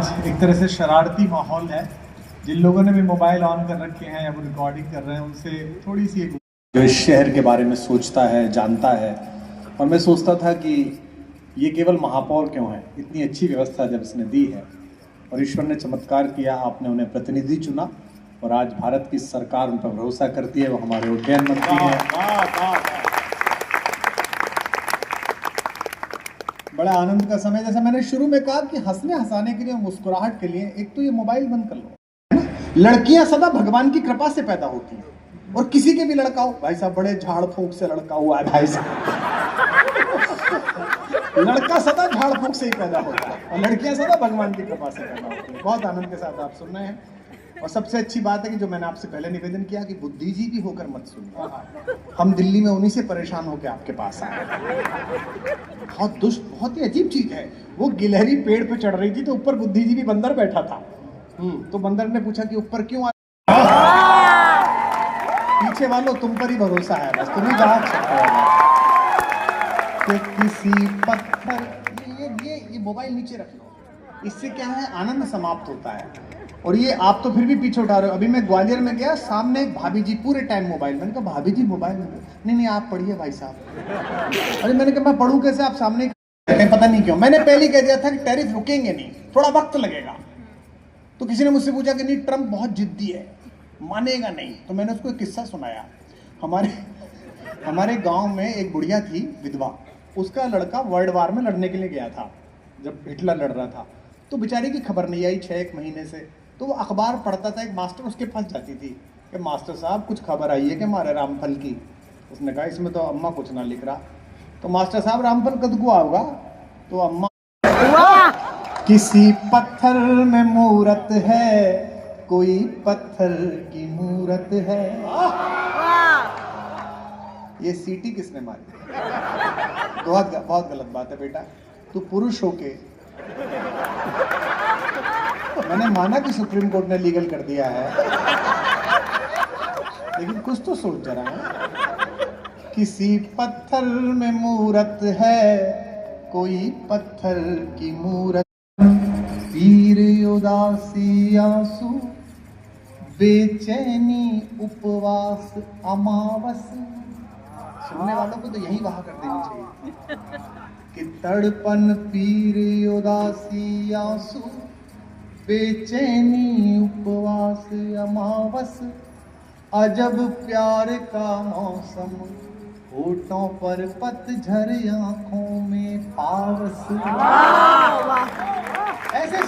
आज एक तरह से शरारती माहौल है। जिन लोगों ने भी मोबाइल ऑन कर रखे हैं या वो रिकॉर्डिंग कर रहे हैं, उनसे थोड़ी सी जो इस शहर के बारे में सोचता है, जानता है। और मैं सोचता था कि ये केवल महापौर क्यों है, इतनी अच्छी व्यवस्था जब इसने दी है और ईश्वर ने चमत्कार किया, आपने उन्हें प्रतिनिधि चुना और आज भारत की सरकार उन पर भरोसा करती है। वो हमारे उड्डयन मंत्री हैं। बड़ा आनंद का समय, जैसा मैंने शुरू में कहा कि हंसने हंसाने के लिए, मुस्कुराहट के लिए एक तो ये मोबाइल बंद कर लो। लड़कियां सदा भगवान की कृपा से पैदा होती हैं और किसी के भी लड़का हो, भाई साहब बड़े झाड़ फूंक से लड़का हुआ है भाई साहब, लड़का सदा झाड़ फूंक से ही पैदा होता है और लड़कियां सदा भगवान की कृपा से पैदा होती है। बहुत आनंद के साथ आप सुन रहे हैं। और सबसे अच्छी बात है कि जो मैंने आपसे पहले निवेदन किया कि बुद्धिजीवी होकर मत सुनिए। हम दिल्ली में उन्हीं से परेशान होकर आपके पास आए। बहुत दुष्ट, बहुत ही अजीब चीज है। वो गिलहरी पेड़ पे चढ़ रही थी तो ऊपर बुद्धिजीवी बंदर बैठा था। तो बंदर ने पूछा कि ऊपर क्यों आ? पीछे वालों तुम पर ही भरोसा है, बस तुम ही जा सकते हो। किसी पत्थर, ये मोबाइल नीचे रख लो। इससे क्या है, आनंद समाप्त होता है। और ये आप तो फिर भी पीछे उठा रहे हो। अभी मैं ग्वालियर में गया, सामने एक भाभी जी पूरे टाइम मोबाइल, मैंने कहा भाभी जी मोबाइल में, नहीं आप पढ़िए भाई साहब। अरे मैंने कहा मैं पढ़ूं कैसे, आप सामने, पता नहीं क्यों मैंने पहले ही कह दिया था कि टैरिफ रुकेंगे नहीं, थोड़ा वक्त लगेगा। तो किसी ने मुझसे पूछा कि नहीं ट्रम्प बहुत जिद्दी है, मानेगा नहीं। तो मैंने उसको एक किस्सा सुनाया। हमारे गांव में एक बुढ़िया थी, विधवा, उसका लड़का वर्ल्ड वार में लड़ने के लिए गया था जब हिटलर लड़ रहा था। तो बेचारी की खबर नहीं आई 6 महीने से। तो वो अखबार पढ़ता था, एक मास्टर उसके पास जाती थी कि मास्टर साहब कुछ खबर आई है कि हमारे रामफल की। उसने कहा इसमें तो अम्मा कुछ ना लिख रहा। तो मास्टर साहब रामफल कद को आओगा? तो अम्मा, किसी पत्थर में मूरत है, कोई पत्थर की मूरत है। ये सीटी किसने मारी? बहुत गलत बात है बेटा। तू पुरुष होके, मैंने माना कि सुप्रीम कोर्ट ने लीगल कर दिया है, लेकिन कुछ तो सोच जरा। किसी पत्थर में मूरत है, कोई पत्थर की मूरत। पीर उदासी आंसू, बेचैनी उपवास अमावस। सुनने वालों को तो यही वहां कर देनी चाहिए कि तड़पन पीर उदासी आंसू, बेचैनी उपवास अमावस। अजब प्यार का मौसम, होठों पर पतझड़, आंखों में पावस। ऐसे